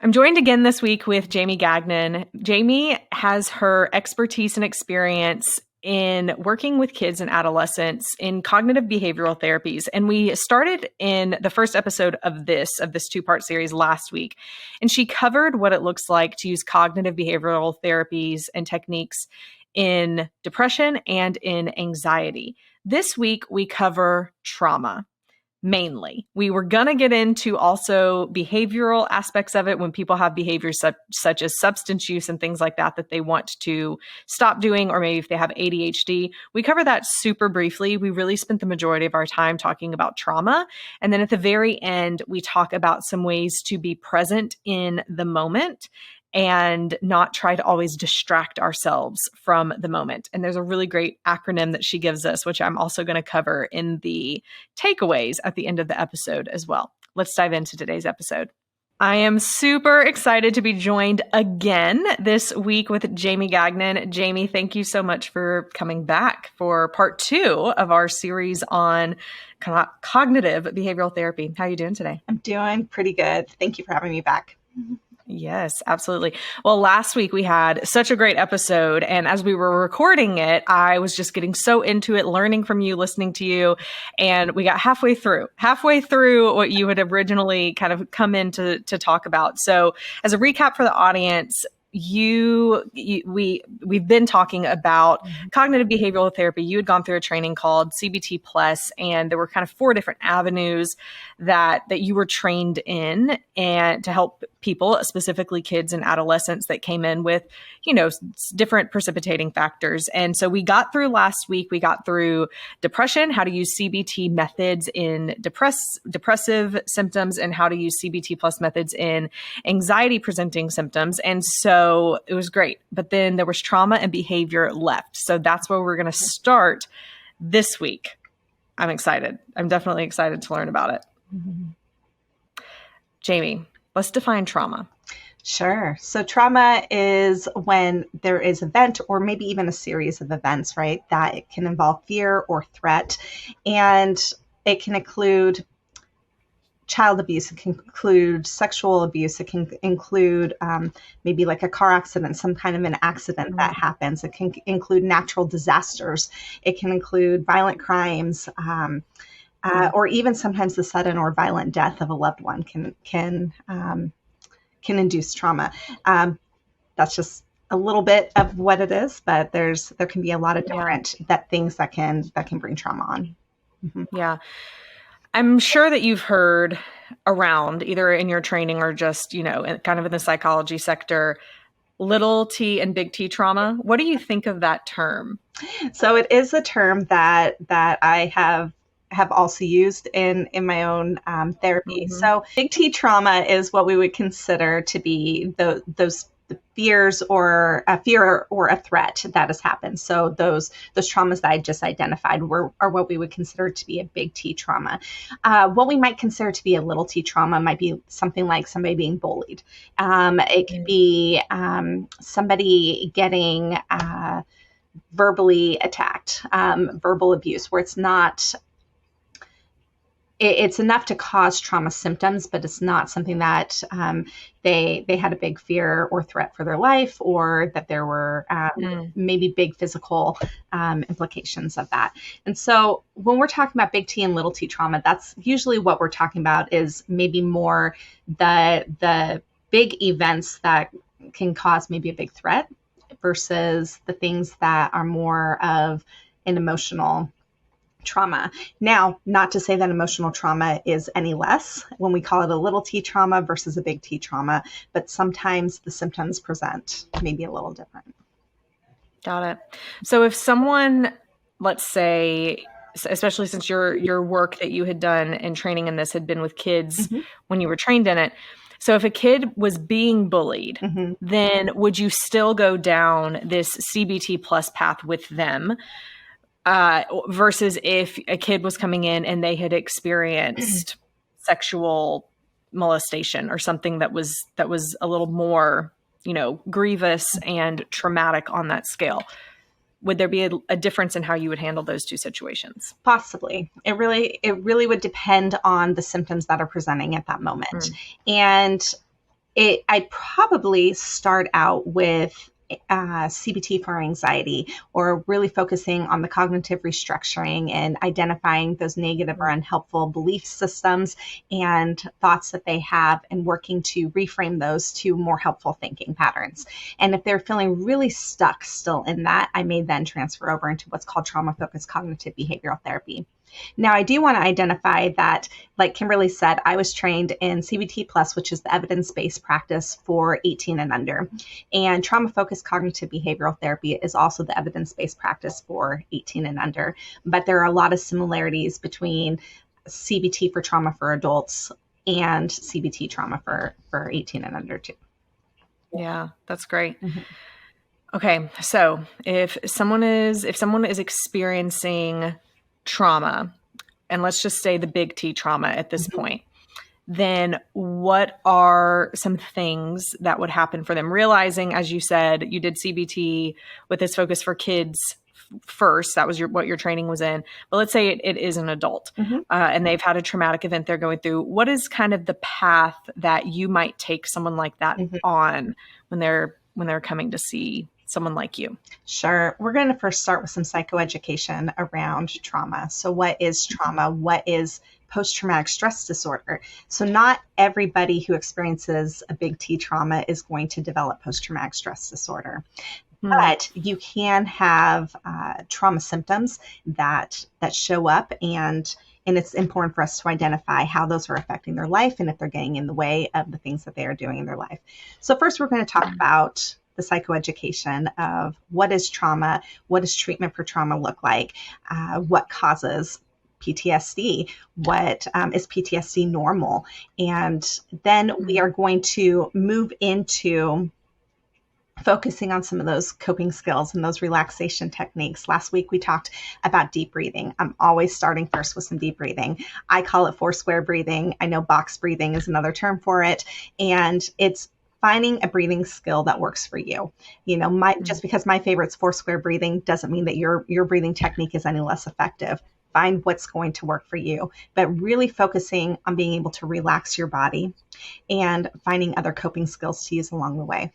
I'm joined again this week with Jamie Gagnon. Jamie has her expertise and experience in working with kids and adolescents in cognitive behavioral therapies. And we started in the first episode of this two-part series last week. And she covered what it looks like to use cognitive behavioral therapies and techniques in depression and in anxiety. This week, we cover trauma. Mainly. We were going to get into also behavioral aspects of it when people have behaviors such as substance use and things like that they want to stop doing, or maybe if they have ADHD. We cover that super briefly. We really spent the majority of our time talking about trauma. And then at the very end, we talk about some ways to be present in the moment and not try to always distract ourselves from the moment. And there's a really great acronym that she gives us, which I'm also going to cover in the takeaways at the end of the episode as well. Let's dive into today's episode. I am super excited to be joined again this week with Jamie Gagnon. Jamie, thank you so much for coming back for part 2 of our series on cognitive behavioral therapy. How are you doing today? I'm doing pretty good. Thank you for having me back. Yes, absolutely. Well, last week we had such a great episode. And as we were recording it, I was just getting so into it, learning from you, listening to you. And we got halfway through what you had originally kind of come in to talk about. So as a recap for the audience, we've been talking about cognitive behavioral therapy. You had gone through a training called CBT Plus, and there were kind of 4 different avenues that you were trained in, and to help people, specifically kids and adolescents that came in with, different precipitating factors. And so we got through last week, we got through depression, how to use CBT methods in depressive symptoms, and how to use CBT Plus methods in anxiety presenting symptoms. And so it was great. But then there was trauma and behavior left. So that's where we're going to start this week. I'm excited. I'm definitely excited to learn about it. Mm-hmm. Jamie, let's define trauma. Sure. So trauma is when there is an event, or maybe even a series of events, right, that it can involve fear or threat. And it can include child abuse, it can include sexual abuse, it can include maybe like a car accident, some kind of an accident that happens. It can include natural disasters. It can include violent crimes, or even sometimes the sudden or violent death of a loved one can induce trauma. That's just a little bit of what it is, but there can be a lot of different things that can bring trauma on. Mm-hmm. Yeah. I'm sure that you've heard around, either in your training or just, kind of in the psychology sector, little T and big T trauma. What do you think of that term? So it is a term that I have also used in my own therapy. Mm-hmm. So big T trauma is what we would consider to be those fears or a fear or a threat that has happened. So those traumas that I just identified are what we would consider to be a big T trauma. What we might consider to be a little T trauma might be something like somebody being bullied. It could be somebody getting verbally attacked, verbal abuse, where it's enough to cause trauma symptoms, but it's not something that they had a big fear or threat for their life, or that there were maybe big physical implications of that. And so when we're talking about big T and little T trauma, that's usually what we're talking about, is maybe more the big events that can cause maybe a big threat versus the things that are more of an emotional trauma. Now, not to say that emotional trauma is any less when we call it a little T trauma versus a big T trauma, but sometimes the symptoms present maybe a little different. Got it. So if someone, let's say, especially since your work that you had done and training in this had been with kids when you were trained in it. So if a kid was being bullied, then would you still go down this CBT plus path with them? Versus if a kid was coming in and they had experienced sexual molestation or something that was a little more, grievous and traumatic on that scale. Would there be a difference in how you would handle those two situations? Possibly. It really would depend on the symptoms that are presenting at that moment. And I'd probably start out with CBT for anxiety, or really focusing on the cognitive restructuring and identifying those negative or unhelpful belief systems and thoughts that they have, and working to reframe those to more helpful thinking patterns. And if they're feeling really stuck still in that, I may then transfer over into what's called trauma-focused cognitive behavioral therapy. Now, I do want to identify that, like Kimberly said, I was trained in CBT Plus, which is the evidence-based practice for 18 and under. And trauma-focused cognitive behavioral therapy is also the evidence-based practice for 18 and under. But there are a lot of similarities between CBT for trauma for adults and CBT trauma for 18 and under too. Yeah, that's great. Mm-hmm. Okay, so if someone is experiencing trauma, and let's just say the big T trauma at this point, then what are some things that would happen for them? Realizing, as you said, you did CBT with this focus for kids first. That was what your training was in. But let's say it is an adult, and they've had a traumatic event they're going through. What is kind of the path that you might take someone like that on when they're coming to see someone like you? Sure. We're going to first start with some psychoeducation around trauma. So what is trauma? What is post-traumatic stress disorder? So not everybody who experiences a big T trauma is going to develop post-traumatic stress disorder. But you can have trauma symptoms that show up, and it's important for us to identify how those are affecting their life and if they're getting in the way of the things that they are doing in their life. So first, we're going to talk about the psychoeducation of what is trauma, what does treatment for trauma look like, what causes PTSD, what is PTSD normal, and then we are going to move into focusing on some of those coping skills and those relaxation techniques. Last week, we talked about deep breathing. I'm always starting first with some deep breathing. I call it four-square breathing. I know box breathing is another term for it. And it's finding a breathing skill that works for you. You know, just because my favorite's four-square breathing doesn't mean that your breathing technique is any less effective. Find what's going to work for you, but really focusing on being able to relax your body and finding other coping skills to use along the way.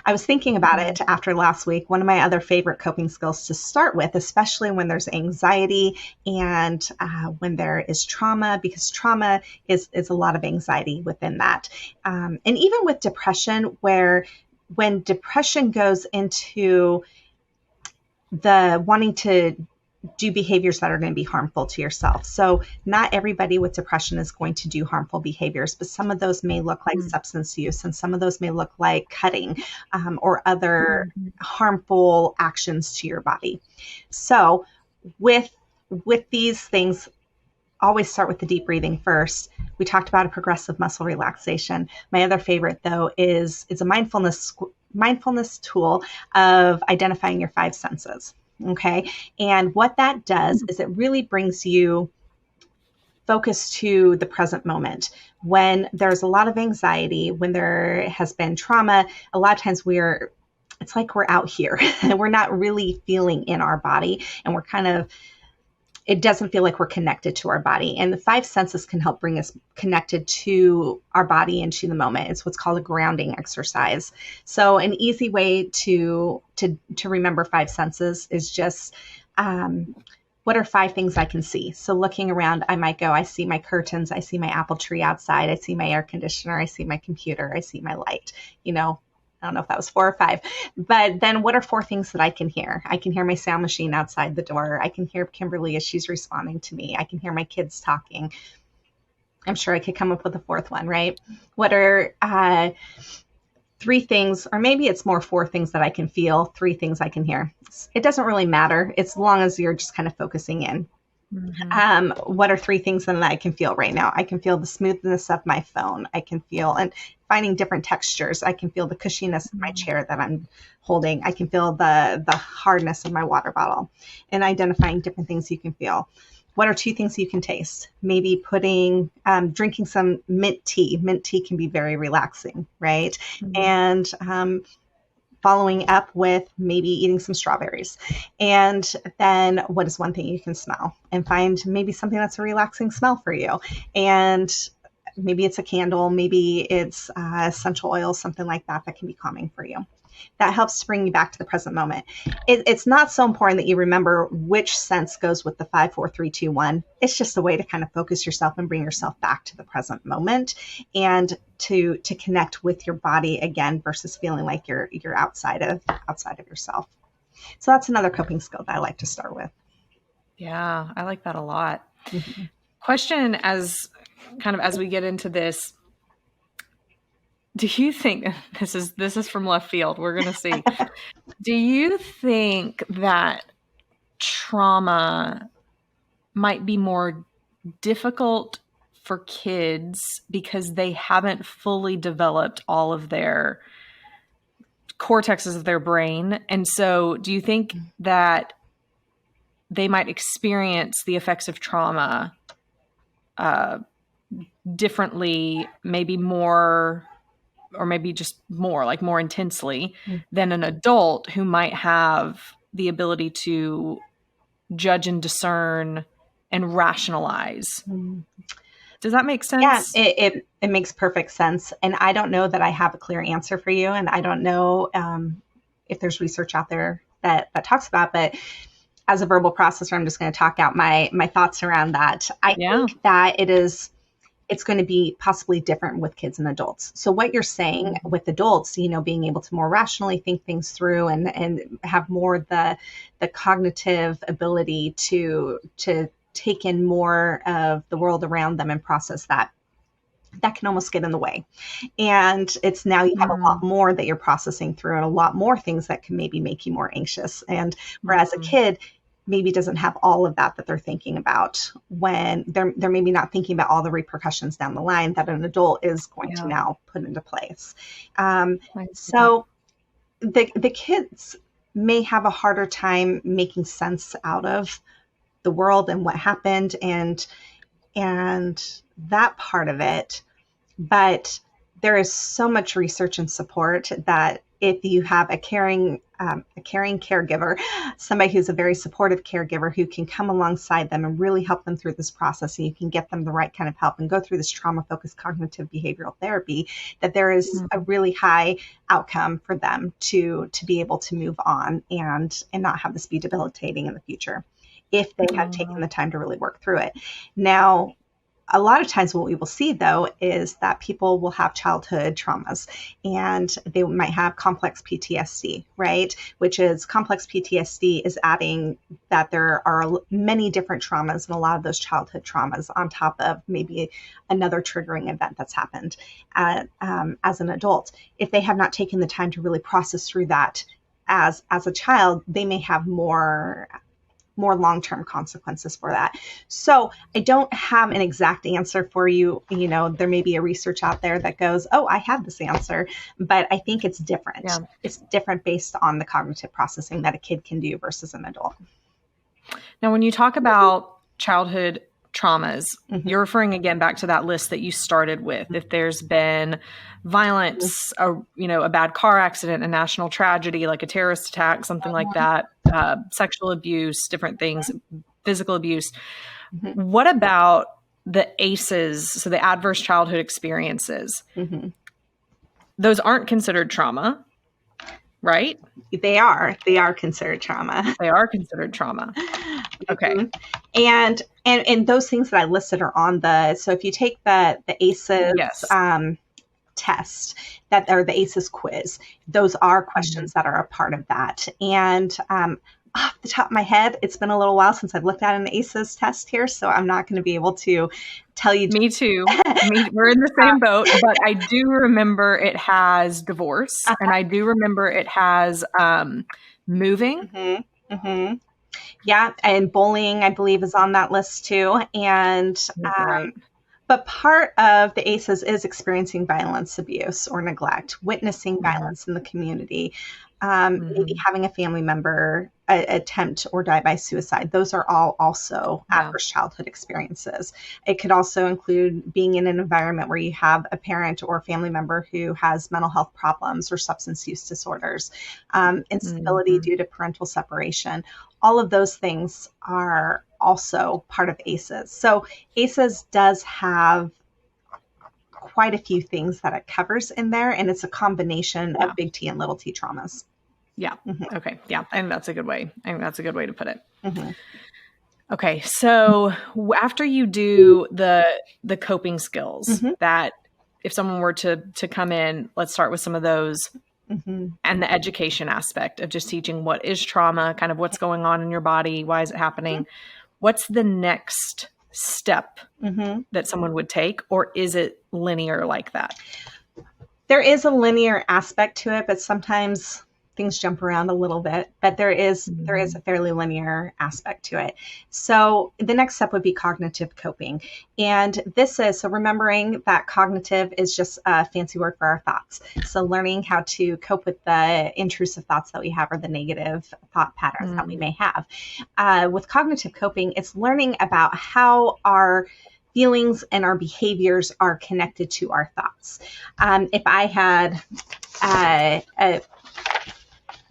I was thinking about it after last week. One of my other favorite coping skills to start with, especially when there's anxiety and when there is trauma, because trauma is a lot of anxiety within that. And even with depression, when depression goes into the wanting to do behaviors that are going to be harmful to yourself. So not everybody with depression is going to do harmful behaviors, but some of those may look like substance use, and some of those may look like cutting or other harmful actions to your body. So with these things, always start with the deep breathing first. We talked about a progressive muscle relaxation. My other favorite, though, is a mindfulness tool of identifying your five senses. Okay. And what that does is it really brings you focus to the present moment. When there's a lot of anxiety, when there has been trauma, a lot of times it's like we're out here and we're not really feeling in our body, and it doesn't feel like we're connected to our body. And the five senses can help bring us connected to our body and to the moment. It's what's called a grounding exercise. So an easy way to remember five senses is just, what are five things I can see? So looking around, I might go, I see my curtains, I see my apple tree outside, I see my air conditioner, I see my computer, I see my light. I don't know if that was 4 or 5, but then what are 4 things that I can hear? I can hear my sound machine outside the door. I can hear Kimberly as she's responding to me. I can hear my kids talking. I'm sure I could come up with a 4th one, right? What are 3 things, or maybe it's more 4 things that I can feel, 3 things I can hear. It doesn't really matter as long as you're just kind of focusing in. What are 3 things that I can feel right now? I can feel the smoothness of my phone. I can feel, and finding different textures. I can feel the cushiness of my chair that I'm holding. I can feel the hardness of my water bottle, and identifying different things you can feel. What are 2 things you can taste? Maybe drinking some mint tea. Mint tea can be very relaxing, right? And following up with maybe eating some strawberries. And then what is 1 thing you can smell? And find maybe something that's a relaxing smell for you. And maybe it's a candle, maybe it's essential oil, something like that that can be calming for you. That helps to bring you back to the present moment. It's not so important that you remember which sense goes with the 5, 4, 3, 2, 1. It's just a way to kind of focus yourself and bring yourself back to the present moment, and to connect with your body again versus feeling like you're outside of yourself. So that's another coping skill that I like to start with. Yeah, I like that a lot. Mm-hmm. Question as we get into this, do you think, this is from left field, we're going to see. Do you think that trauma might be more difficult for kids because they haven't fully developed all of their cortexes of their brain? And so do you think that they might experience the effects of trauma differently, maybe more, or maybe just more, like more intensely than an adult who might have the ability to judge and discern and rationalize? Does that make sense? Yeah, it makes perfect sense. And I don't know that I have a clear answer for you. And I don't know if there's research out there that talks about, but as a verbal processor, I'm just going to talk out my thoughts around that. I think that it's going to be possibly different with kids and adults. So what you're saying with adults, being able to more rationally think things through and have more the cognitive ability to take in more of the world around them and process that can almost get in the way. And it's now you have a lot more that you're processing through, and a lot more things that can maybe make you more anxious. And whereas a kid maybe doesn't have all of that they're thinking about, when they're maybe not thinking about all the repercussions down the line that an adult is going to now put into place. So the kids may have a harder time making sense out of the world and what happened and that part of it. But there is so much research and support that if you have a caring caregiver, somebody who's a very supportive caregiver who can come alongside them and really help them through this process, and you can get them the right kind of help and go through this trauma-focused cognitive behavioral therapy, that there is a really high outcome for them to be able to move on and not have this be debilitating in the future if they have taken the time to really work through it. Now, a lot of times what we will see, though, is that people will have childhood traumas and they might have complex PTSD, right? Which is complex PTSD is adding that there are many different traumas and a lot of those childhood traumas on top of maybe another triggering event that's happened as an adult. If they have not taken the time to really process through that as a child, they may have more long-term consequences for that. So I don't have an exact answer for you. There may be a research out there that goes, oh, I have this answer, but I think it's different. Yeah. It's different based on the cognitive processing that a kid can do versus an adult. Now, when you talk about childhood traumas, you're referring again back to that list that you started with. If there's been violence, a bad car accident, a national tragedy, like a terrorist attack, something like that, sexual abuse, different things, physical abuse. What about the ACEs, so the adverse childhood experiences? Those aren't considered trauma, right? They are considered trauma. They are considered trauma. Okay. And those things that I listed are on so if you take the ACEs test, that or the ACEs quiz, those are questions that are a part of that. And off the top of my head, it's been a little while since I've looked at an ACEs test here, so I'm not going to be able to tell you. Me too. We're in the same boat, but I do remember it has divorce, and I do remember it has moving. Yeah, and bullying, I believe, is on that list too. And but part of the ACEs is experiencing violence, abuse, or neglect, witnessing violence in the community, maybe having a family member attempt or die by suicide. Those are all also adverse childhood experiences. It could also include being in an environment where you have a parent or family member who has mental health problems or substance use disorders, instability due to parental separation. All of those things are also part of ACEs. So ACEs does have quite a few things that it covers in there, and it's a combination Yeah. of big T and little T traumas. Yeah. Okay. Yeah. And that's a good way. I think that's a good way to put it. Mm-hmm. Okay. So after you do the coping skills Mm-hmm. that if someone were to come in, let's start with some of those Mm-hmm. and the education aspect of just teaching what is trauma, kind of what's going on in your body, why is it happening? What's the next step Mm-hmm. that someone would take, or is it linear like that? There is a linear aspect to it, but sometimes things jump around a little bit, but there is a fairly linear aspect to it. So the next step would be cognitive coping. And this is, so remembering that cognitive is just a fancy word for our thoughts. So learning how to cope with the intrusive thoughts that we have or the negative thought patterns that we may have. With cognitive coping, it's learning about how our feelings and our behaviors are connected to our thoughts. If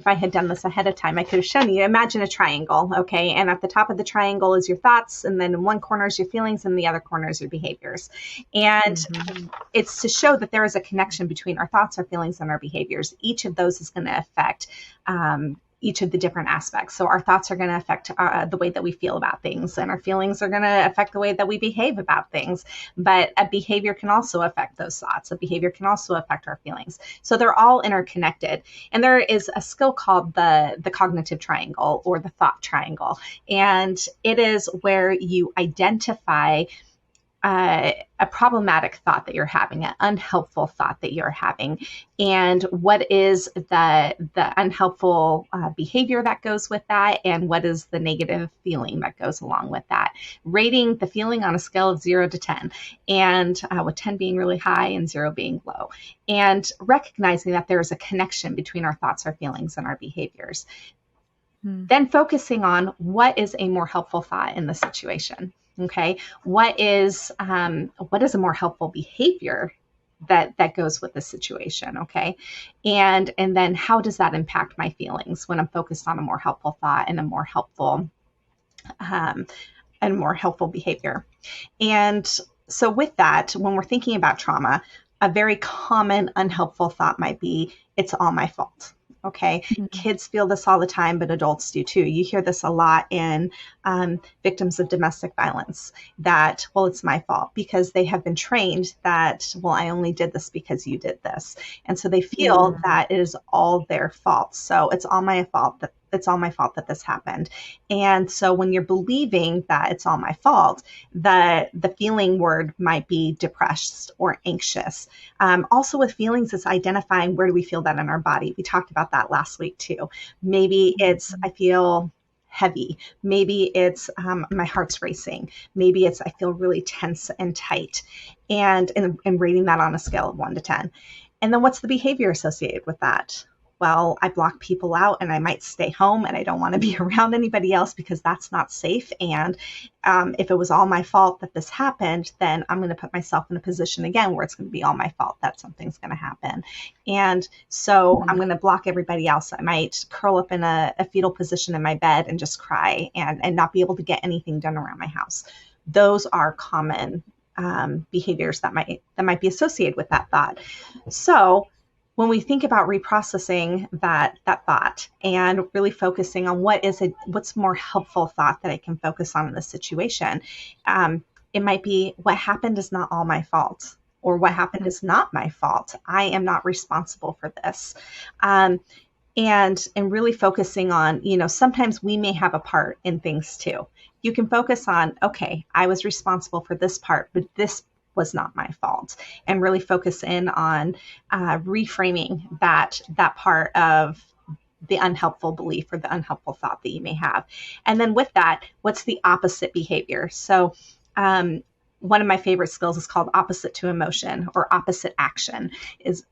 I had done this ahead of time, I could have shown you. Imagine a triangle, okay? And at the top of the triangle is your thoughts, and then in one corner is your feelings, and the other corner is your behaviors. And it's to show that there is a connection between our thoughts, our feelings, and our behaviors. Each of those is going to affect each of the different aspects. So our thoughts are going to affect the way that we feel about things, and our feelings are going to affect the way that we behave about things. But a behavior can also affect those thoughts. A behavior can also affect our feelings. So they're all interconnected. And there is a skill called the cognitive triangle or the thought triangle. And it is where you identify a problematic thought that you're having, an unhelpful thought that you're having, and what is the unhelpful behavior that goes with that, and what is the negative feeling that goes along with that. Rating the feeling on a scale of 0 to 10, and with 10 being really high and 0 being low, and recognizing that there is a connection between our thoughts, our feelings, and our behaviors. Then focusing on what is a more helpful thought in the situation. Okay, what is a more helpful behavior that goes with the situation? Okay, and then how does that impact my feelings when I'm focused on a more helpful thought and a more helpful behavior? And so with that, when we're thinking about trauma, a very common unhelpful thought might be, "It's all my fault." Okay. Kids feel this all the time, but adults do too. You hear this a lot in victims of domestic violence that, well, it's my fault, because they have been trained that, well, I only did this because you did this. And so they feel that it is all their fault. So it's all my fault that this happened. And so when you're believing that it's all my fault, the feeling word might be depressed or anxious. Also with feelings, it's identifying where do we feel that in our body. We talked about that last week too. Maybe it's, I feel heavy. Maybe it's my heart's racing. Maybe it's I feel really tense and tight, and rating that on a scale of 1 to 10. And then what's the behavior associated with that? Well, I block people out, and I might stay home, and I don't want to be around anybody else because that's not safe. And if it was all my fault that this happened, then I'm going to put myself in a position again where it's going to be all my fault that something's going to happen. And so I'm going to block everybody else. I might curl up in a fetal position in my bed and just cry and not be able to get anything done around my house. Those are common behaviors that might be associated with that thought. So when we think about reprocessing that thought and really focusing on what's more helpful thought that I can focus on in this situation, it might be, what happened is not all my fault, or what happened is not my fault. I am not responsible for this. And really focusing on, sometimes we may have a part in things too. You can focus on, okay, I was responsible for this part, but this was not my fault, and really focus in on reframing that part of the unhelpful belief or the unhelpful thought that you may have. And then with that, what's the opposite behavior? So one of my favorite skills is called opposite to emotion, or opposite action. Is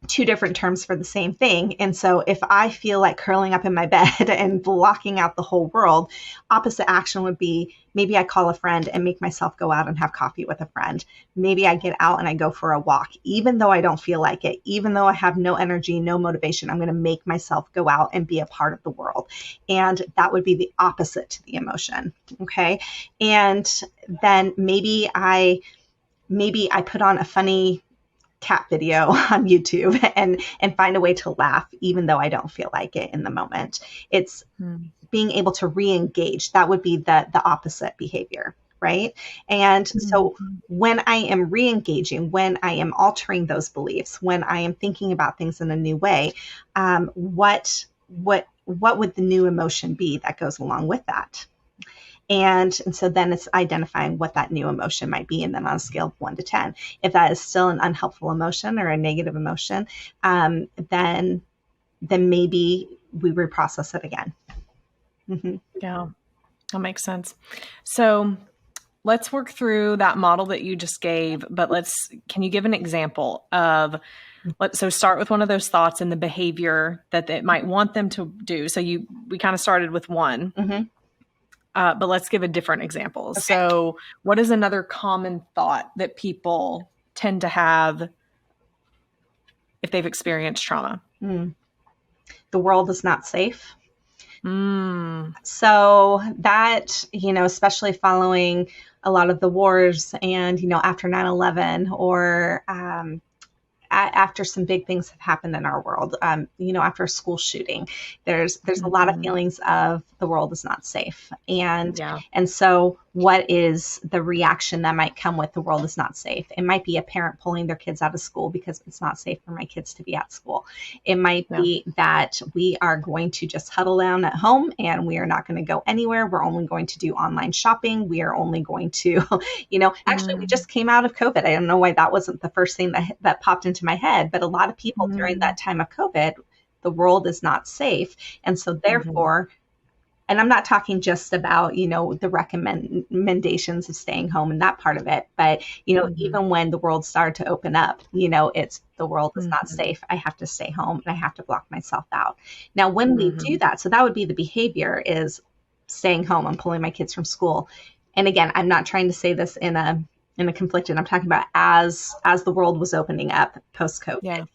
two different terms for the same thing. And so if I feel like curling up in my bed and blocking out the whole world, opposite action would be, maybe I call a friend and make myself go out and have coffee with a friend. Maybe I get out and I go for a walk, even though I don't feel like it, even though I have no energy, no motivation. I'm going to make myself go out and be a part of the world. And that would be the opposite to the emotion. Okay. And then maybe I maybe I put on a funny cat video on YouTube and find a way to laugh, even though I don't feel like it in the moment. It's being able to re-engage. That would be the opposite behavior, right? And so when I am re-engaging, when I am altering those beliefs, when I am thinking about things in a new way, what would the new emotion be that goes along with that? And so then it's identifying what that new emotion might be. And then on a scale of 1 to 10, if that is still an unhelpful emotion or a negative emotion, then maybe we reprocess it again. Yeah, that makes sense. So let's work through that model that you just gave, but can you give an example of, so start with one of those thoughts and the behavior that it might want them to do. So we kind of started with one, but let's give a different example. Okay. So what is another common thought that people tend to have if they've experienced trauma? The world is not safe. So that, especially following a lot of the wars and, after 9/11 or after some big things have happened in our world, after a school shooting, there's a lot of feelings of the world is not safe. And so what is the reaction that might come with the world is not safe? It might be a parent pulling their kids out of school because it's not safe for my kids to be at school. It might be that we are going to just huddle down at home and we are not going to go anywhere. We're only going to do online shopping. We are only going to, actually we just came out of COVID. I don't know why that wasn't the first thing that popped into my head, but a lot of people during that time of COVID, the world is not safe. And so therefore, and I'm not talking just about, the recommendations of staying home and that part of it, but, even when the world started to open up, it's the world is not safe. I have to stay home and I have to block myself out. Now, when we do that, so that would be the behavior is staying home. I'm pulling my kids from school. And again, I'm not trying to say this in a conflicted, I'm talking about as the world was opening up post-COVID,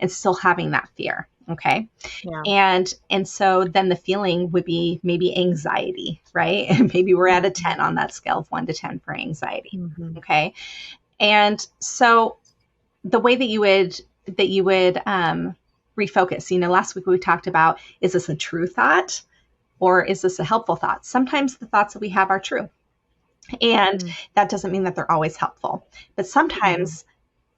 and still having that fear. Okay. Yeah. And so then the feeling would be maybe anxiety, right? And maybe we're at a 10 on that scale of 1 to 10 for anxiety. Okay. And so the way that you would refocus, last week we talked about, is this a true thought or is this a helpful thought? Sometimes the thoughts that we have are true. And that doesn't mean that they're always helpful, but sometimes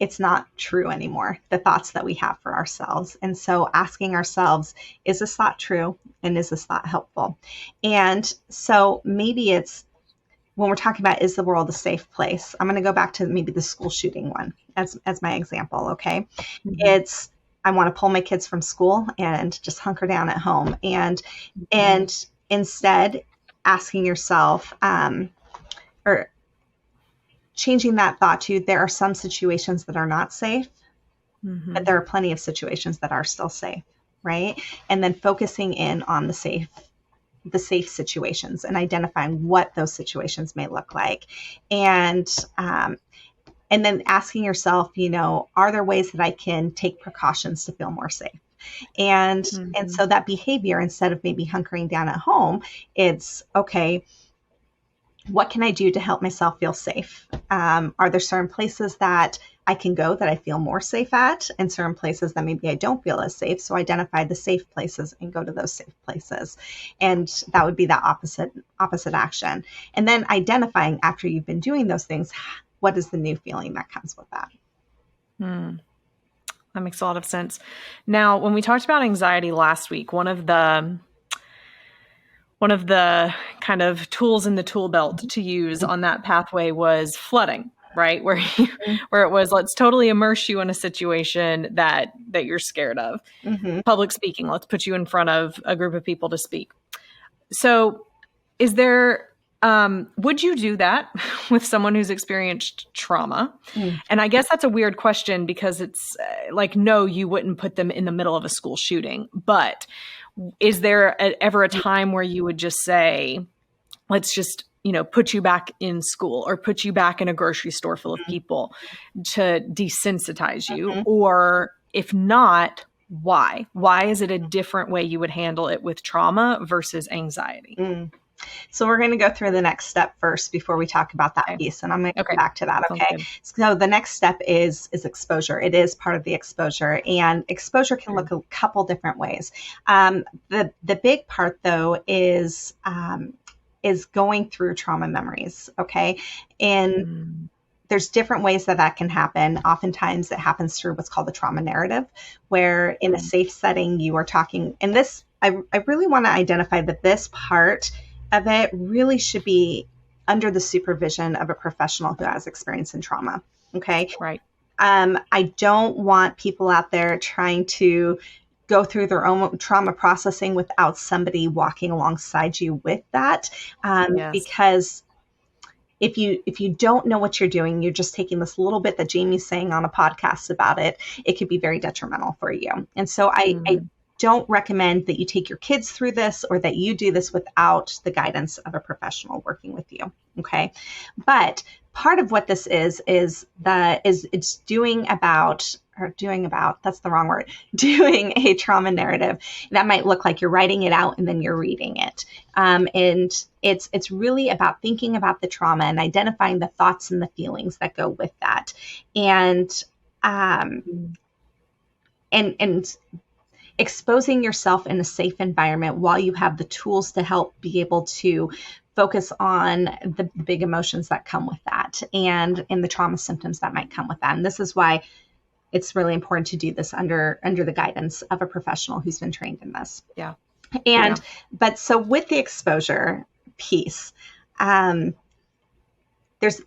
it's not true anymore, the thoughts that we have for ourselves. And so asking ourselves, is this thought true? And is this thought helpful? And so maybe it's when we're talking about, is the world a safe place? I'm going to go back to maybe the school shooting one as my example. Okay. It's, I want to pull my kids from school and just hunker down at home. And instead asking yourself, or changing that thought to, there are some situations that are not safe, but there are plenty of situations that are still safe, right? And then focusing in on the safe situations and identifying what those situations may look like. And then asking yourself, are there ways that I can take precautions to feel more safe? And so that behavior, instead of maybe hunkering down at home, it's okay, what can I do to help myself feel safe? Are there certain places that I can go that I feel more safe at, and certain places that maybe I don't feel as safe? So identify the safe places and go to those safe places. And that would be that opposite action. And then identifying, after you've been doing those things, what is the new feeling that comes with that? That makes a lot of sense. Now, when we talked about anxiety last week, one of the kind of tools in the tool belt to use on that pathway was flooding, right? Where it was, let's totally immerse you in a situation that you're scared of. Public speaking, let's put you in front of a group of people to speak. So is there, would you do that with someone who's experienced trauma? And I guess that's a weird question because it's like, no, you wouldn't put them in the middle of a school shooting, but is there ever a time where you would just say, let's just, put you back in school or put you back in a grocery store full of people to desensitize you? Or if not, why? Why is it a different way you would handle it with trauma versus anxiety? So we're going to go through the next step first before we talk about that Okay. piece. And I'm going to Okay. come back to that. Sounds Okay. good. So the next step is exposure. It is part of the exposure, and exposure can look a couple different ways. The big part though is going through trauma memories. Okay. And there's different ways that can happen. Oftentimes it happens through what's called the trauma narrative, where in a safe setting, you are talking, and this, I really want to identify that this part of it really should be under the supervision of a professional who has experience in trauma. Okay. Right. I don't want people out there trying to go through their own trauma processing without somebody walking alongside you with that. Yes. Because if you don't know what you're doing, you're just taking this little bit that Jamie's saying on a podcast about it, it could be very detrimental for you. And so I don't recommend that you take your kids through this or that you do this without the guidance of a professional working with you. Okay. But part of what this is it's doing that's the wrong word, doing a trauma narrative. That might look like you're writing it out and then you're reading it. And it's really about thinking about the trauma and identifying the thoughts and the feelings that go with that. And exposing yourself in a safe environment while you have the tools to help be able to focus on the big emotions that come with that and the trauma symptoms that might come with that. And this is why it's really important to do this under the guidance of a professional who's been trained in this. Yeah. But so with the exposure piece, there's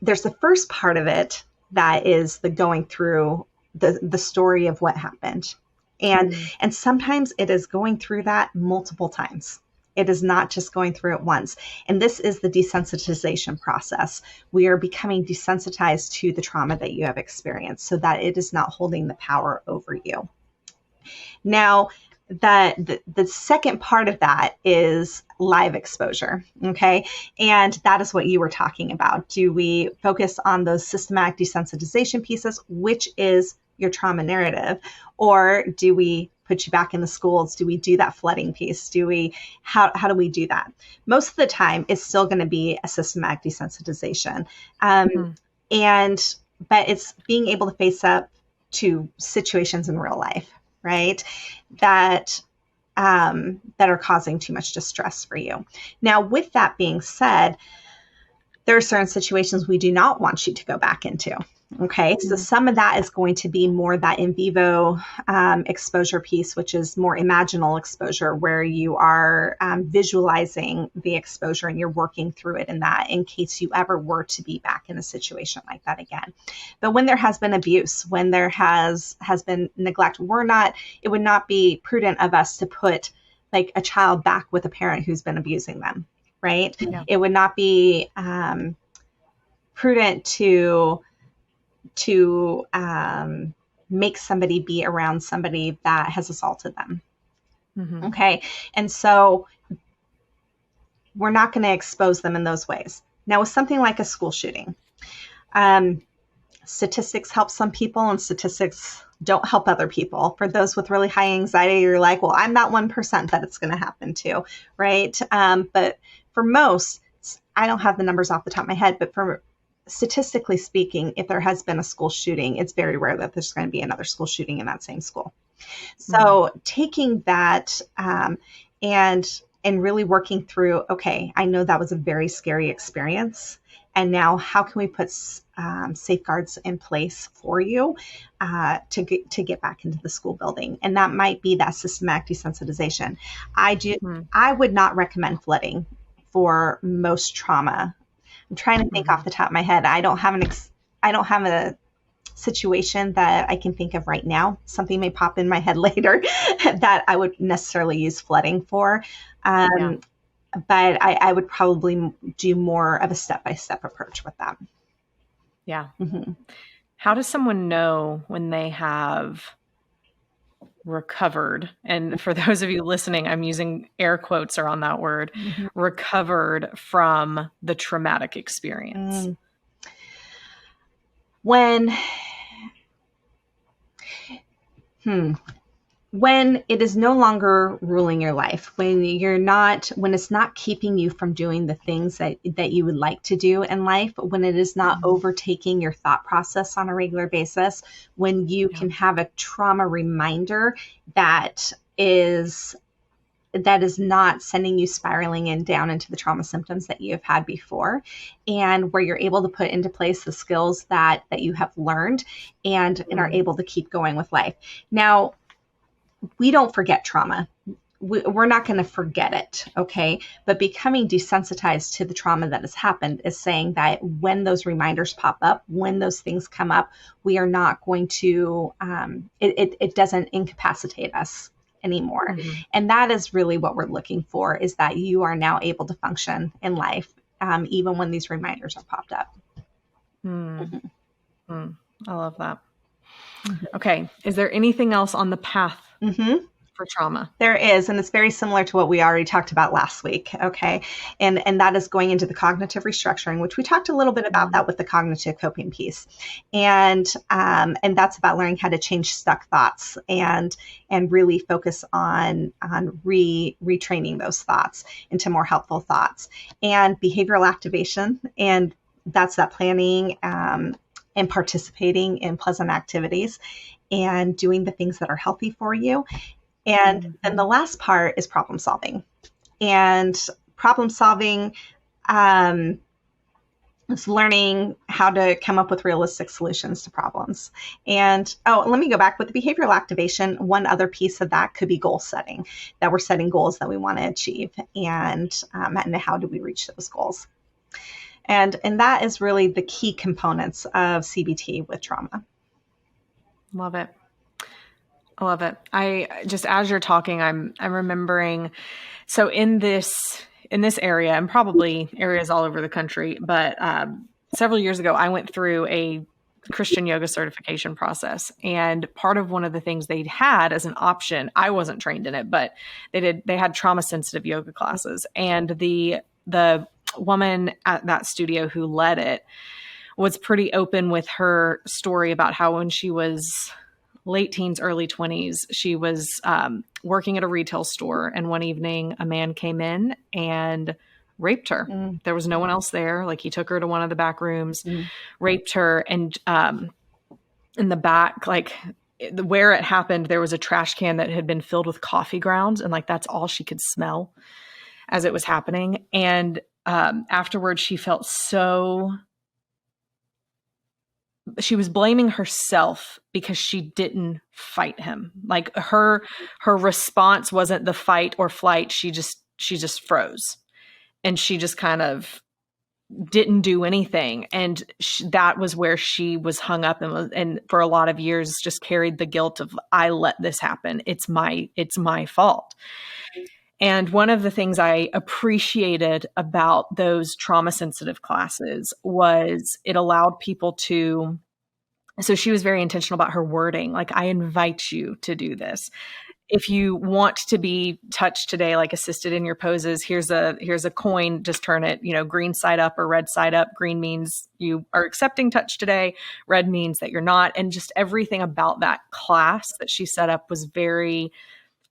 the first part of it that is the going through the story of what happened. And sometimes it is going through that multiple times. It is not just going through it once. And this is the desensitization process. We are becoming desensitized to the trauma that you have experienced so that it is not holding the power over you. Now, the second part of that is live exposure. Okay. And that is what you were talking about. Do we focus on those systematic desensitization pieces, which is your trauma narrative, or do we put you back in the schools? Do we do that flooding piece? How do we do that? Most of the time it's still going to be a systematic desensitization. But it's being able to face up to situations in real life, right? That are causing too much distress for you. Now, with that being said, there are certain situations we do not want you to go back into. Okay, so some of that is going to be more that in vivo exposure piece, which is more imaginal exposure, where you are visualizing the exposure and you're working through it in that in case you ever were to be back in a situation like that again. But when there has been abuse, when there has been neglect, it would not be prudent of us to put like a child back with a parent who's been abusing them, right? Yeah. It would not be prudent to make somebody be around somebody that has assaulted them. Okay. And so we're not going to expose them in those ways. Now, with something like a school shooting, statistics help some people and statistics don't help other people. For those with really high anxiety, you're like, well, I'm that 1% that it's going to happen to, right? But for most, I don't have the numbers off the top of my head, but for statistically speaking, if there has been a school shooting, it's very rare that there's going to be another school shooting in that same school. So taking that and really working through, okay, I know that was a very scary experience. And now how can we put safeguards in place for you to get back into the school building? And that might be that systematic desensitization. I would not recommend flooding for most trauma. I'm trying to think off the top of my head. I don't have a situation that I can think of right now. Something may pop in my head later that I would necessarily use flooding for. But I would probably do more of a step-by-step approach with that. Yeah. How does someone know when they have recovered? And for those of you listening, I'm using air quotes around that word, recovered from the traumatic experience. When when it is no longer ruling your life, when it's not keeping you from doing the things that you would like to do in life, when it is not overtaking your thought process on a regular basis, when you can have a trauma reminder that is not sending you spiraling down into the trauma symptoms that you have had before, and where you're able to put into place the skills that you have learned and are able to keep going with life. Now, we don't forget trauma. We're not going to forget it, okay? But becoming desensitized to the trauma that has happened is saying that when those reminders pop up, when those things come up, we are not going to, it doesn't incapacitate us anymore. And that is really what we're looking for, is that you are now able to function in life, even when these reminders have popped up. I love that. Okay. Is there anything else on the path for trauma? There is, and it's very similar to what we already talked about last week. Okay. And that is going into the cognitive restructuring, which we talked a little bit about that with the cognitive coping piece. And that's about learning how to change stuck thoughts and really focus on retraining those thoughts into more helpful thoughts, and behavioral activation. And that's that planning, and participating in pleasant activities and doing the things that are healthy for you. And then the last part is problem solving. And problem solving is learning how to come up with realistic solutions to problems. And let me go back with the behavioral activation. One other piece of that could be goal setting, that we're setting goals that we want to achieve, and how do we reach those goals. And that is really the key components of CBT with trauma. Love it. I love it. I just, as you're talking, I'm remembering, so in this area, and probably areas all over the country, but several years ago, I went through a Christian yoga certification process. And part of one of the things they had as an option, I wasn't trained in it, but they had trauma sensitive yoga classes. And the woman at that studio who led it was pretty open with her story about how when she was late teens, early 20s, she was working at a retail store, and one evening a man came in and raped her. There was no one else there. Like, he took her to one of the back rooms, raped her, and in the back, like where it happened, there was a trash can that had been filled with coffee grounds, and like that's all she could smell as it was happening. And afterwards, she felt she was blaming herself because she didn't fight him. Like her response wasn't the fight or flight. She just froze, and she just kind of didn't do anything. And that was where she was hung up, and for a lot of years just carried the guilt of, I let this happen. It's my fault. And one of the things I appreciated about those trauma sensitive classes was it allowed people to, so she was very intentional about her wording. Like, I invite you to do this. If you want to be touched today, like assisted in your poses, here's a coin, just turn it, green side up or red side up. Green means you are accepting touch today. Red means that you're not. And just everything about that class that she set up was very,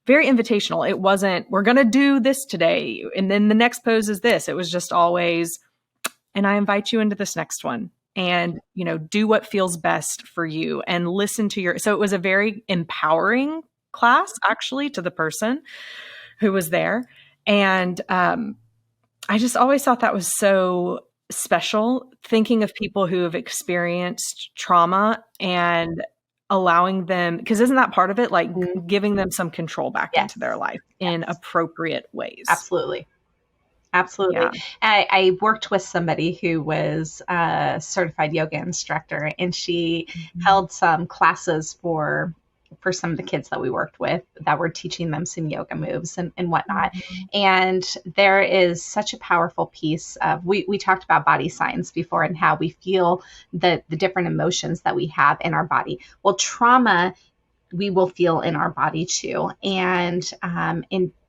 very invitational. It wasn't, we're going to do this today, and then the next pose is this. It was just always, and I invite you into this next one, and, do what feels best for you, and listen to so it was a very empowering class, actually, to the person who was there. And I just always thought that was so special, thinking of people who have experienced trauma and allowing them, because isn't that part of it? Like giving them some control back into their life in appropriate ways. Absolutely. Yeah. I worked with somebody who was a certified yoga instructor, and she held some classes for some of the kids that we worked with that were teaching them some yoga moves and whatnot. And there is such a powerful piece of, we talked about body signs before and how we feel the different emotions that we have in our body. Well, trauma we will feel in our body too. And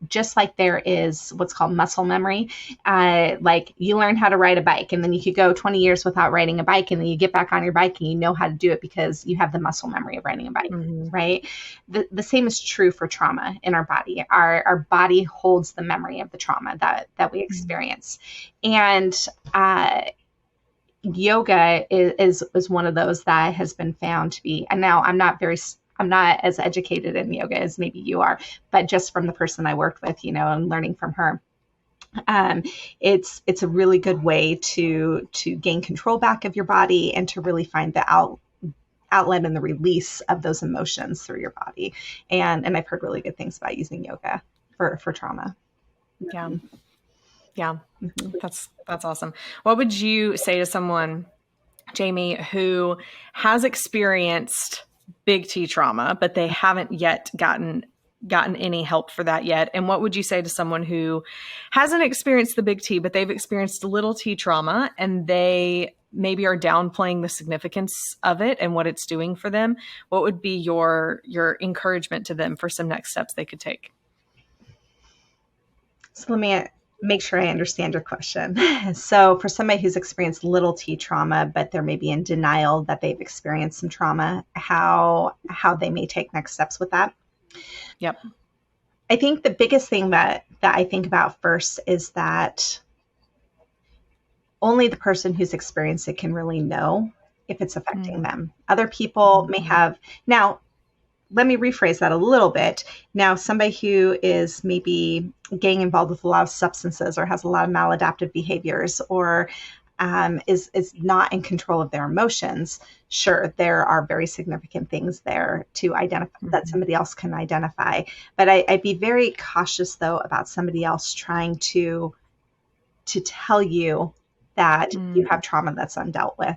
just like there is what's called muscle memory, like you learn how to ride a bike and then you could go 20 years without riding a bike and then you get back on your bike and you know how to do it because you have the muscle memory of riding a bike, right? The same is true for trauma in our body. Our body holds the memory of the trauma that we experience. And yoga is one of those that has been found to be, and now I'm not as educated in yoga as maybe you are, but just from the person I worked with, and learning from her, it's a really good way to gain control back of your body and to really find the outlet and the release of those emotions through your body. And I've heard really good things about using yoga for trauma. Yeah. Yeah. That's awesome. What would you say to someone, Jamie, who has experienced big T trauma, but they haven't yet gotten any help for that yet? And what would you say to someone who hasn't experienced the big T, but they've experienced little T trauma and they maybe are downplaying the significance of it and what it's doing for them? What would be your encouragement to them for some next steps they could take? So let me make sure I understand your question. So for somebody who's experienced little T trauma, but they're maybe in denial that they've experienced some trauma, how they may take next steps with that. Yep. I think the biggest thing that I think about first is that only the person who's experienced it can really know if it's affecting them. Other people may have. Now, let me rephrase that a little bit. Now, somebody who is maybe getting involved with a lot of substances or has a lot of maladaptive behaviors or is not in control of their emotions, sure, there are very significant things there to identify that somebody else can identify. But I'd be very cautious, though, about somebody else trying to tell you that you have trauma that's undealt with,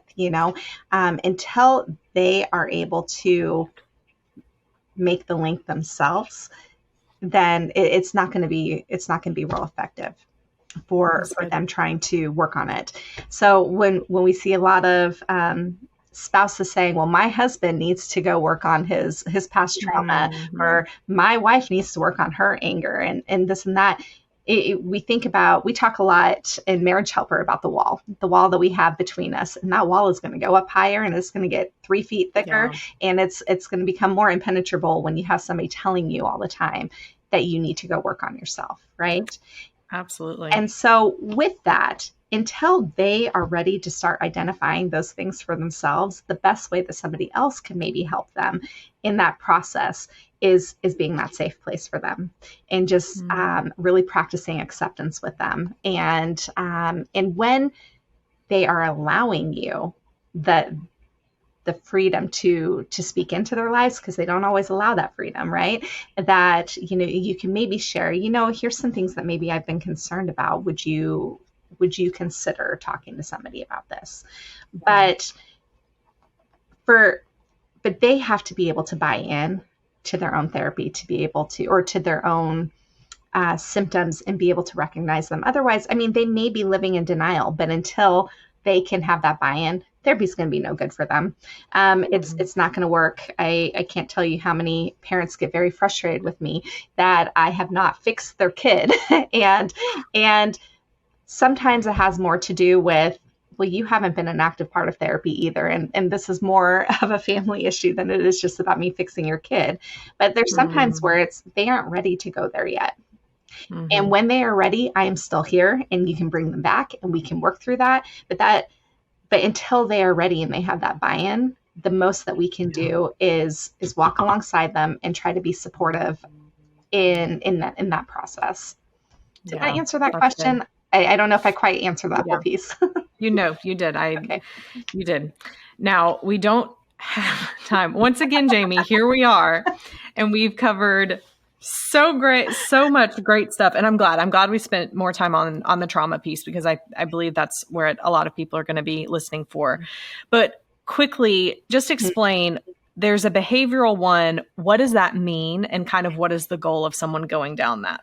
until they are able to make the link themselves, then it's not going to be real effective for them trying to work on it. So when we see a lot of spouses saying, well, my husband needs to go work on his past trauma, or my wife needs to work on her anger and this and that, we talk a lot in Marriage Helper about the wall that we have between us, and that wall is going to go up higher and it's going to get 3 feet thicker, and it's going to become more impenetrable when you have somebody telling you all the time that you need to go work on yourself, right? Absolutely. And so with that, until they are ready to start identifying those things for themselves, the best way that somebody else can maybe help them in that process is being that safe place for them, and just really practicing acceptance with them. And when they are allowing you the freedom to speak into their lives, because they don't always allow that freedom, right? That, you can maybe share, here's some things that maybe I've been concerned about. Would you consider talking to somebody about this? But they have to be able to buy in to their own therapy to be able to, or to their own symptoms, and be able to recognize them. Otherwise, they may be living in denial, but until they can have that buy-in, therapy is going to be no good for them. It's not going to work. I can't tell you how many parents get very frustrated with me that I have not fixed their kid. and sometimes it has more to do with, well, you haven't been an active part of therapy either. And this is more of a family issue than it is just about me fixing your kid. But there's sometimes where they aren't ready to go there yet. And when they are ready, I am still here, and you can bring them back and we can work through that. But until they are ready and they have that buy-in, the most that we can do is walk alongside them and try to be supportive in that process. Did I answer that question? I don't know if I quite answered that whole piece. You did. Okay. You did. Now, we don't have time. Once again, Jamie, here we are, and we've covered so much great stuff. And I'm glad we spent more time on the trauma piece, because I believe that's where a lot of people are going to be listening for. But quickly, just explain there's a behavioral one. What does that mean? And kind of what is the goal of someone going down that?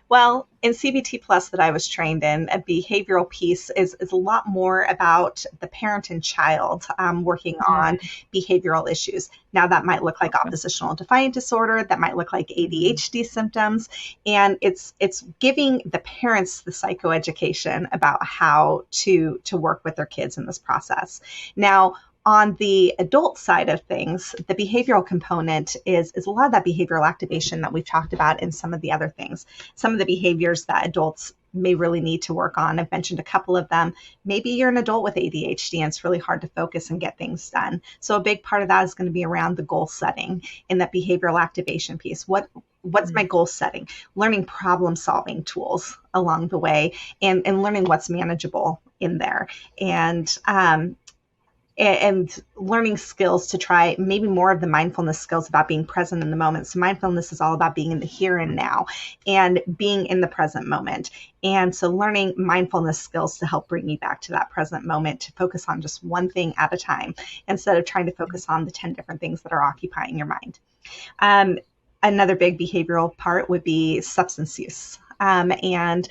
Well, in CBT Plus that I was trained in, a behavioral piece is a lot more about the parent and child working on behavioral issues. Now, that might look like oppositional defiant disorder, that might look like ADHD symptoms, and it's giving the parents the psychoeducation about how to work with their kids in this process. Now, on the adult side of things, the behavioral component is a lot of that behavioral activation that we've talked about in some of the other things. Some of the behaviors that adults may really need to work on. I've mentioned a couple of them. Maybe you're an adult with ADHD and it's really hard to focus and get things done. So a big part of that is going to be around the goal setting in that behavioral activation piece. What's my goal setting? Learning problem solving tools along the way and learning what's manageable in there. And learning skills to try maybe more of the mindfulness skills about being present in the moment. So mindfulness is all about being in the here and now and being in the present moment. And so learning mindfulness skills to help bring you back to that present moment, to focus on just one thing at a time instead of trying to focus on the 10 different things that are occupying your mind. Another big behavioral part would be substance use. And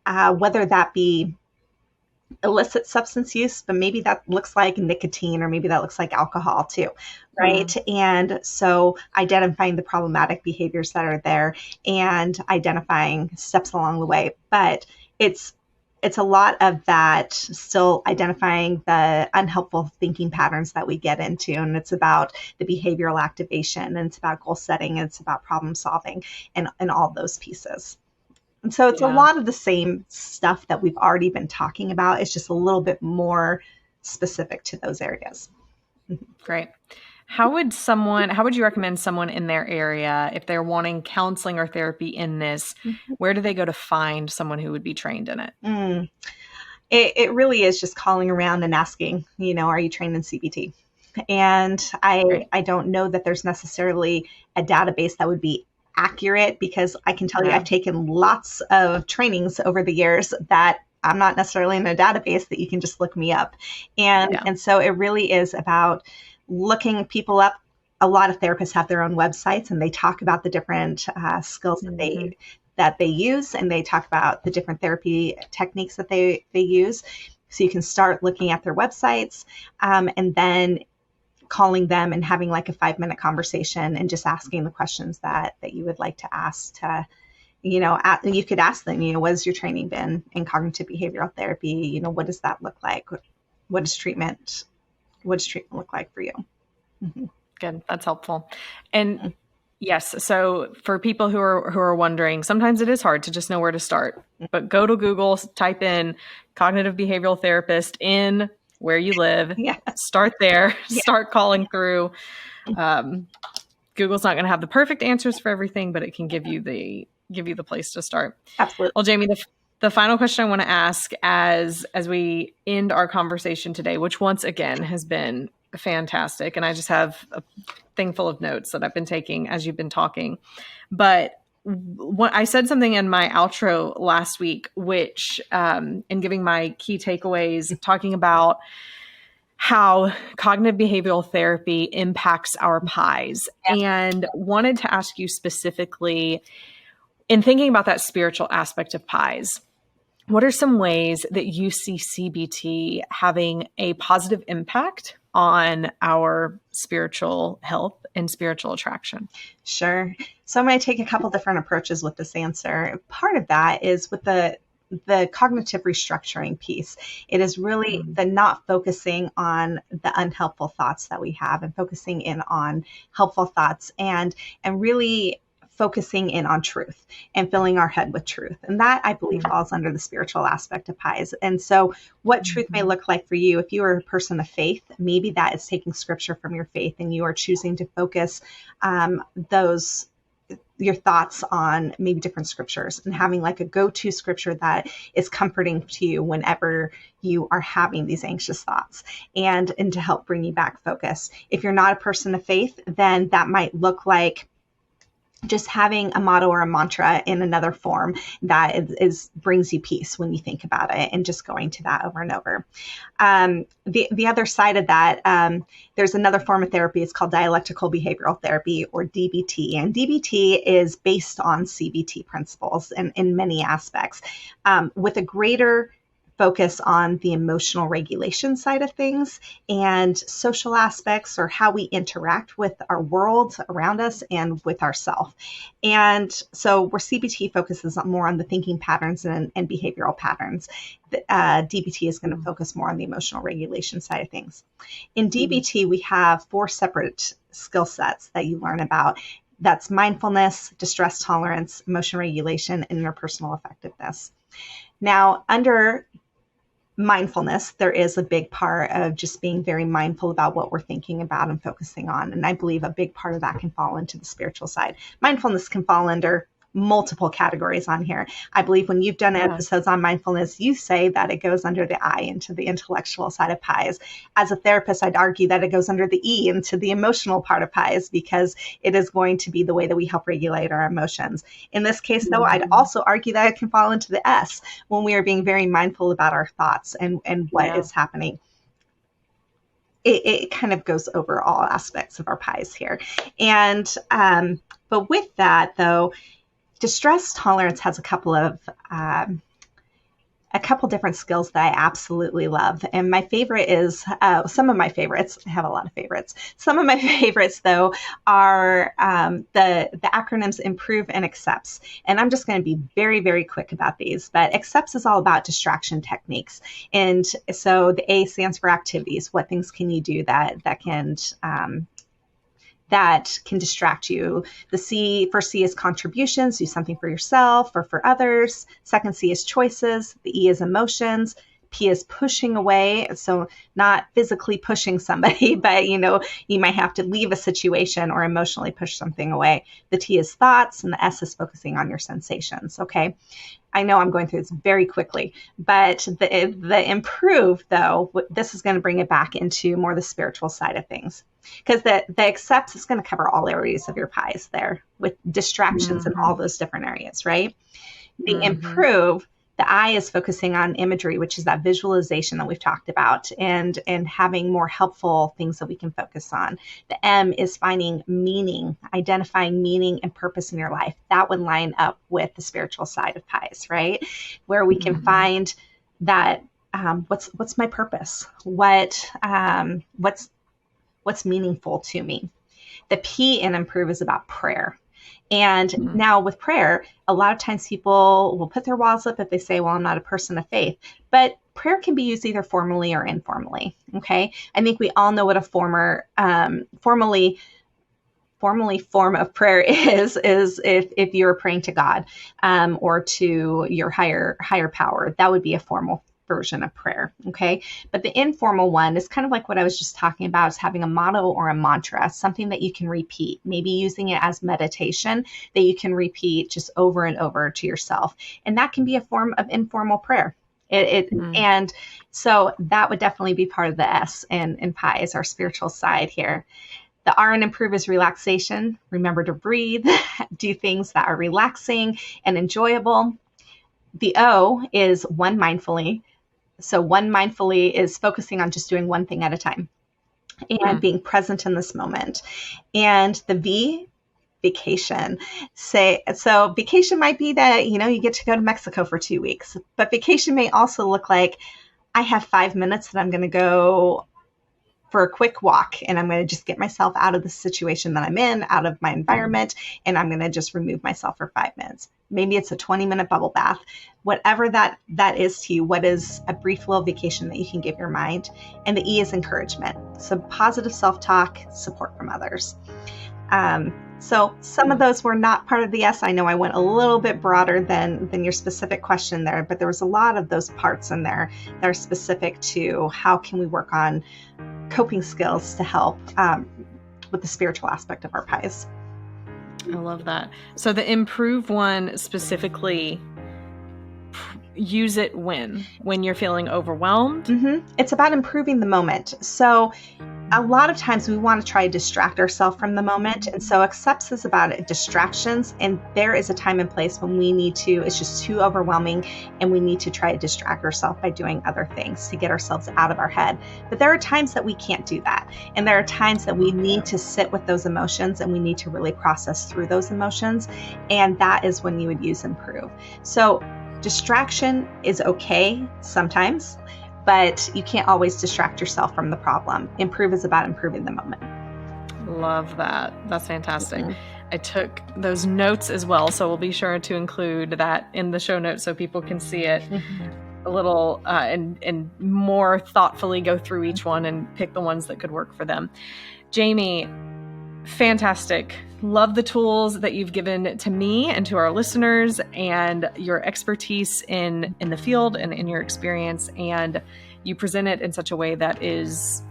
whether that be illicit substance use, but maybe that looks like nicotine or maybe that looks like alcohol too, right? And so identifying the problematic behaviors that are there and identifying steps along the way. But it's a lot of that, still identifying the unhelpful thinking patterns that we get into. And it's about the behavioral activation, and it's about goal setting, and it's about problem solving and all those pieces. And so it's a lot of the same stuff that we've already been talking about. It's just a little bit more specific to those areas. Great. How would you recommend someone in their area, if they're wanting counseling or therapy in this, where do they go to find someone who would be trained in it? It really is just calling around and asking, are you trained in CBT? And I don't know that there's necessarily a database that would be accurate, because I can tell you I've taken lots of trainings over the years that I'm not necessarily in a database that you can just look me up. And so it really is about looking people up. A lot of therapists have their own websites and they talk about the different skills that they use, and they talk about the different therapy techniques that they use. So you can start looking at their websites and then calling them and having like a 5-minute conversation and just asking the questions that you would like to ask. You could ask them, what has your training been in cognitive behavioral therapy? What does that look like? What does treatment look like for you? Good. That's helpful. And yes, so for people who are wondering, sometimes it is hard to just know where to start, but go to Google, type in cognitive behavioral therapist in where you live, start there, start calling through. Google's not going to have the perfect answers for everything, but it can give you the place to start. Absolutely. Well, Jamie, the final question I want to ask as we end our conversation today, which once again has been fantastic, and I just have a thing full of notes that I've been taking as you've been talking, but I said something in my outro last week, which, in giving my key takeaways, talking about how cognitive behavioral therapy impacts our pies, and wanted to ask you specifically, in thinking about that spiritual aspect of pies, what are some ways that you see CBT having a positive impact on our spiritual health and spiritual attraction? Sure. So I'm going to take a couple different approaches with this answer. Part of that is with the cognitive restructuring piece. It is really the not focusing on the unhelpful thoughts that we have and focusing in on helpful thoughts and really focusing in on truth and filling our head with truth. And that, I believe, falls under the spiritual aspect of pies. And so what truth may look like for you, if you are a person of faith, maybe that is taking scripture from your faith and you are choosing to focus your thoughts on maybe different scriptures and having like a go-to scripture that is comforting to you whenever you are having these anxious thoughts and to help bring you back focus. If you're not a person of faith, then that might look like just having a motto or a mantra in another form that brings you peace when you think about it, and just going to that over and over. The other side of that, there's another form of therapy. It's called dialectical behavioral therapy, or DBT. And DBT is based on CBT principles in many aspects, with a greater focus on the emotional regulation side of things and social aspects, or how we interact with our world around us and with ourselves. And so where CBT focuses more on the thinking patterns and behavioral patterns, DBT is going to focus more on the emotional regulation side of things. In DBT, we have 4 separate skill sets that you learn about. That's mindfulness, distress tolerance, emotion regulation, and interpersonal effectiveness. Now, under mindfulness, there is a big part of just being very mindful about what we're thinking about and focusing on. And I believe a big part of that can fall into the spiritual side. Mindfulness can fall under multiple categories on here. I believe when you've done episodes on mindfulness, you say that it goes under the I, into the intellectual side of pies. As a therapist, I'd argue that it goes under the E, into the emotional part of pies, because it is going to be the way that we help regulate our emotions. In this case, though, I'd also argue that it can fall into the S, when we are being very mindful about our thoughts and what is happening. It kind of goes over all aspects of our pies here. And but with that, though, distress tolerance has a couple different skills that I absolutely love. And my favorite is, some of my favorites, I have a lot of favorites. Some of my favorites, though, are the acronyms IMPROVE and ACCEPTS. And I'm just going to be very, very quick about these. But ACCEPTS is all about distraction techniques. And so the A stands for activities. What things can you do that can distract you? The first C is contributions, do something for yourself or for others. Second C is choices. The E is emotions. P is pushing away. So not physically pushing somebody, but you might have to leave a situation or emotionally push something away. The T is thoughts, and the S is focusing on your sensations. Okay. I know I'm going through this very quickly, but the improve, though, this is going to bring it back into more the spiritual side of things, because the accepts is going to cover all areas of your pies there, with distractions in all those different areas, right? The improve, the I is focusing on imagery, which is that visualization that we've talked about, and having more helpful things that we can focus on. The M is finding meaning, identifying meaning and purpose in your life. That would line up with the spiritual side of pies, right? Where we can find that, what's my purpose? What's meaningful to me? The P in improve is about prayer. And now with prayer, a lot of times people will put their walls up if they say, well, I'm not a person of faith. But prayer can be used either formally or informally. Okay. I think we all know what a formally form of prayer is if you're praying to God, or to your higher power. That would be a formal version of prayer. Okay. But the informal one is kind of like what I was just talking about, is having a motto or a mantra, something that you can repeat, maybe using it as meditation that you can repeat just over and over to yourself. And that can be a form of informal prayer. And so that would definitely be part of the S in pies, our spiritual side here. The R in improve is relaxation. Remember to breathe, do things that are relaxing and enjoyable. The O is one mindfully. So one mindfully is focusing on just doing one thing at a time and being present in this moment. And the V, vacation. So vacation might be that, you get to go to Mexico for 2 weeks, but vacation may also look like, I have 5 minutes that I'm going to go for a quick walk, and I'm going to just get myself out of the situation that I'm in, out of my environment, and I'm going to just remove myself for 5 minutes. Maybe it's a 20-minute bubble bath. Whatever that is to you, what is a brief little vacation that you can give your mind? And the E is encouragement. So positive self-talk, support from others. So some of those were not part of the S. I know I went a little bit broader than your specific question there, but there was a lot of those parts in there that are specific to how can we work on coping skills to help with the spiritual aspect of our pies. I love that. So the improve one specifically use it when you're feeling overwhelmed? It's about improving the moment. So a lot of times we want to try to distract ourselves from the moment. And so accepts is about distractions. And there is a time and place when we need to, it's just too overwhelming and we need to try to distract ourselves by doing other things to get ourselves out of our head. But there are times that we can't do that. And there are times that we need to sit with those emotions and we need to really process through those emotions. And that is when you would use improve. So distraction is okay sometimes, but you can't always distract yourself from the problem. Improve is about improving the moment. Love that. That's fantastic. I took those notes as well, so we'll be sure to include that in the show notes so people can see it a little and more thoughtfully go through each one and pick the ones that could work for them. Jamie, fantastic. Love the tools that you've given to me and to our listeners and your expertise in the field and in your experience. And you present it in such a way that is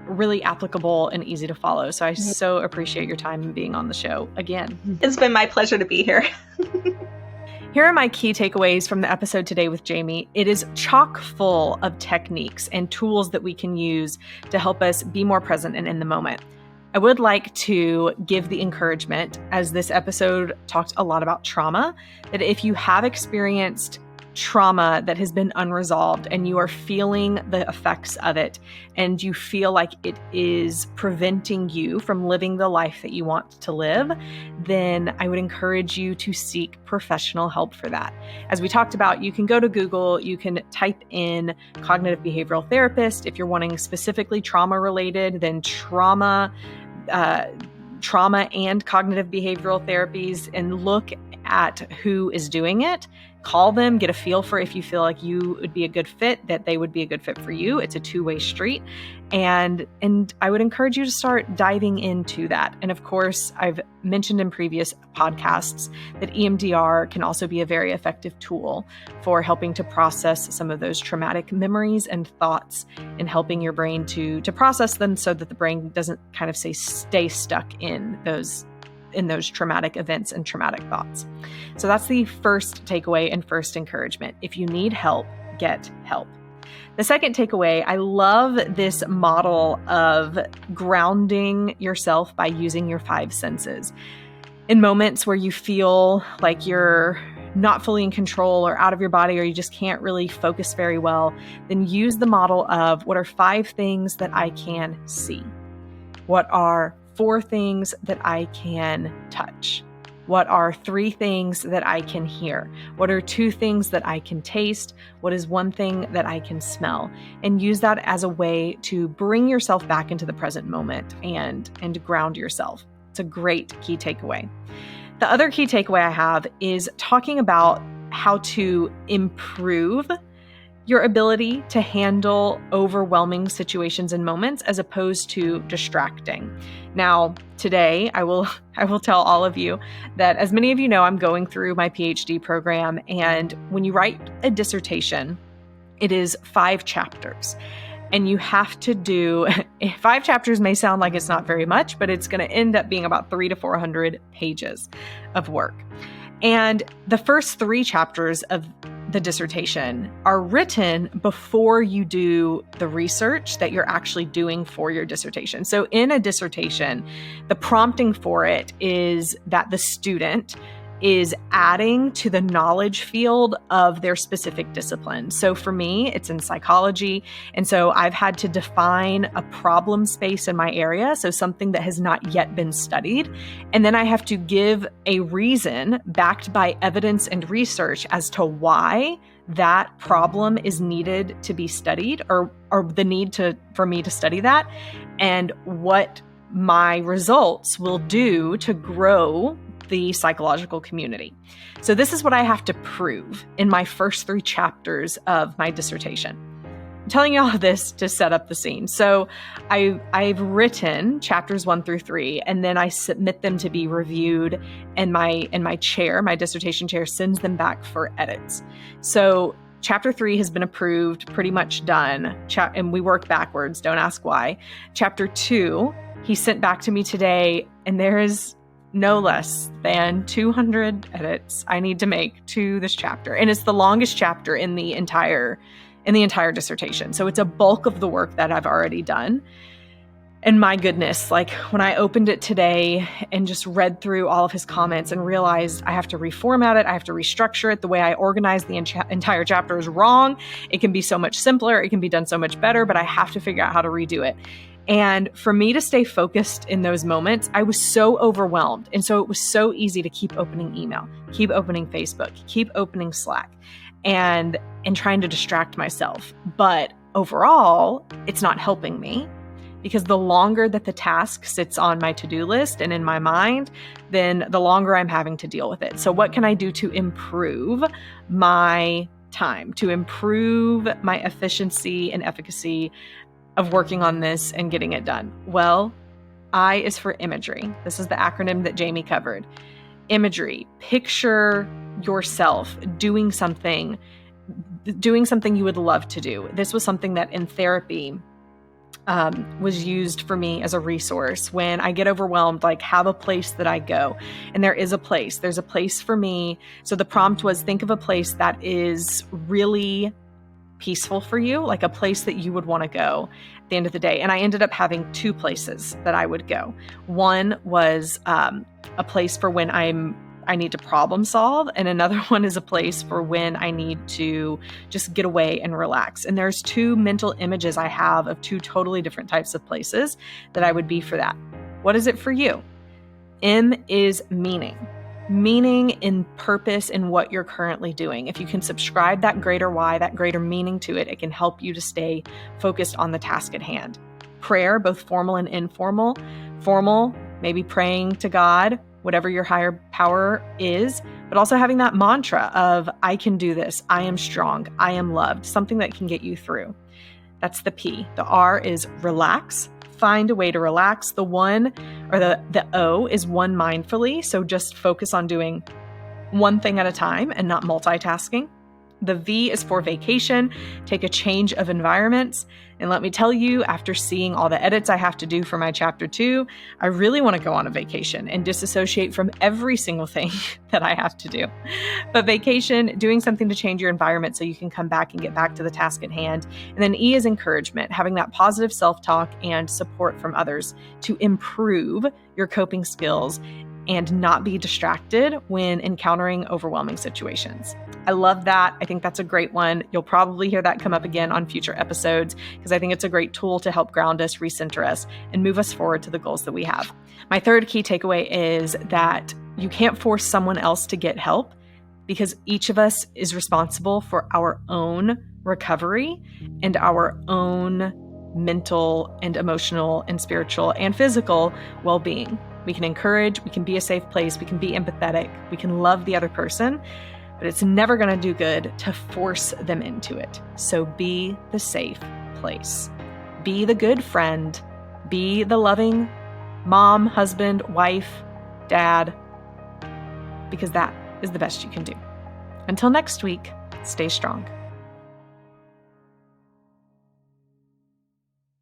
really applicable and easy to follow. So I so appreciate your time and being on the show again. It's been my pleasure to be here. Here are my key takeaways from the episode today with Jamie. It is chock full of techniques and tools that we can use to help us be more present and in the moment. I would like to give the encouragement, as this episode talked a lot about trauma, that if you have experienced trauma that has been unresolved and you are feeling the effects of it and you feel like it is preventing you from living the life that you want to live, then I would encourage you to seek professional help for that. As we talked about, you can go to Google, you can type in cognitive behavioral therapist. If you're wanting specifically trauma related, then trauma and cognitive behavioral therapies, and look at who is doing it. Call them, get a feel for if you feel like you would be a good fit, that they would be a good fit for you. It's a two-way street. And I would encourage you to start diving into that. And of course, I've mentioned in previous podcasts that EMDR can also be a very effective tool for helping to process some of those traumatic memories and thoughts and helping your brain to process them so that the brain doesn't kind of stay stuck in those traumatic events and traumatic thoughts. So that's the first takeaway and first encouragement. If you need help, get help. The second takeaway, I love this model of grounding yourself by using your five senses. In moments where you feel like you're not fully in control or out of your body, or you just can't really focus very well, then use the model of what are 5 things that I can see? What are 4 things that I can touch? What are 3 things that I can hear? What are 2 things that I can taste? What is 1 thing that I can smell? And use that as a way to bring yourself back into the present moment and ground yourself. It's a great key takeaway. The other key takeaway I have is talking about how to improve your ability to handle overwhelming situations and moments as opposed to distracting. Now, today, I will tell all of you that, as many of you know, I'm going through my PhD program, and when you write a dissertation, it is 5 chapters. And you have to do 5 chapters. May sound like it's not very much, but it's going to end up being about 300 to 400 pages of work. And the first 3 chapters of the dissertation are written before you do the research that you're actually doing for your dissertation. So in a dissertation, the prompting for it is that the student is adding to the knowledge field of their specific discipline. So for me, it's in psychology. And so I've had to define a problem space in my area, so something that has not yet been studied. And then I have to give a reason backed by evidence and research as to why that problem is needed to be studied, or the need for me to study that, and what my results will do to grow the psychological community. So this is what I have to prove in my first 3 chapters of my dissertation. I'm telling you all of this to set up the scene. So I've written chapters 1 through 3, and then I submit them to be reviewed, and my chair, my dissertation chair, sends them back for edits. So chapter 3 has been approved, pretty much done, and we work backwards, don't ask why. Chapter 2, he sent back to me today, and there is no less than 200 edits I need to make to this chapter. And it's the longest chapter in the entire dissertation. So it's a bulk of the work that I've already done. And my goodness, like when I opened it today and just read through all of his comments and realized I have to reformat it, I have to restructure it, the way I organize the entire chapter is wrong. It can be so much simpler, it can be done so much better, but I have to figure out how to redo it. And for me to stay focused in those moments, I was so overwhelmed. And so it was so easy to keep opening email, keep opening Facebook, keep opening Slack, and trying to distract myself. But overall, it's not helping me. Because the longer that the task sits on my to-do list and in my mind, then the longer I'm having to deal with it. So what can I do to improve my time, to improve my efficiency and efficacy of working on this and getting it done? Well, I is for imagery. This is the acronym that Jamie covered. Imagery. Picture yourself doing something you would love to do. This was something that in therapy was used for me as a resource when I get overwhelmed, like have a place that I go. And there's a place for me. So the prompt was, think of a place that is really peaceful for you, like a place that you would want to go at the end of the day. And I ended up having 2 places that I would go. One was a place for when I need to problem solve. And another one is a place for when I need to just get away and relax. And there's 2 mental images I have of 2 totally different types of places that I would be for that. What is it for you? M is meaning. Meaning in purpose in what you're currently doing. If you can subscribe that greater why, that greater meaning to it, it can help you to stay focused on the task at hand. Prayer, both formal and informal. Formal, maybe praying to God, whatever your higher power is, but also having that mantra of, I can do this, I am strong, I am loved, something that can get you through. That's the P. The R is relax. Find a way to relax. The one, or the O is one mindfully. So just focus on doing one thing at a time and not multitasking. The V is for vacation. Take a change of environments. And let me tell you, after seeing all the edits I have to do for my chapter 2, I really want to go on a vacation and disassociate from every single thing that I have to do. But vacation, doing something to change your environment so you can come back and get back to the task at hand. And then E is encouragement, having that positive self-talk and support from others to improve your coping skills and not be distracted when encountering overwhelming situations. I love that. I think that's a great one. You'll probably hear that come up again on future episodes because I think it's a great tool to help ground us, recenter us, and move us forward to the goals that we have. My third key takeaway is that you can't force someone else to get help because each of us is responsible for our own recovery and our own mental and emotional and spiritual and physical well-being. We can encourage, we can be a safe place, we can be empathetic, we can love the other person, but it's never going to do good to force them into it. So be the safe place. Be the good friend. Be the loving mom, husband, wife, dad, because that is the best you can do. Until next week, stay strong.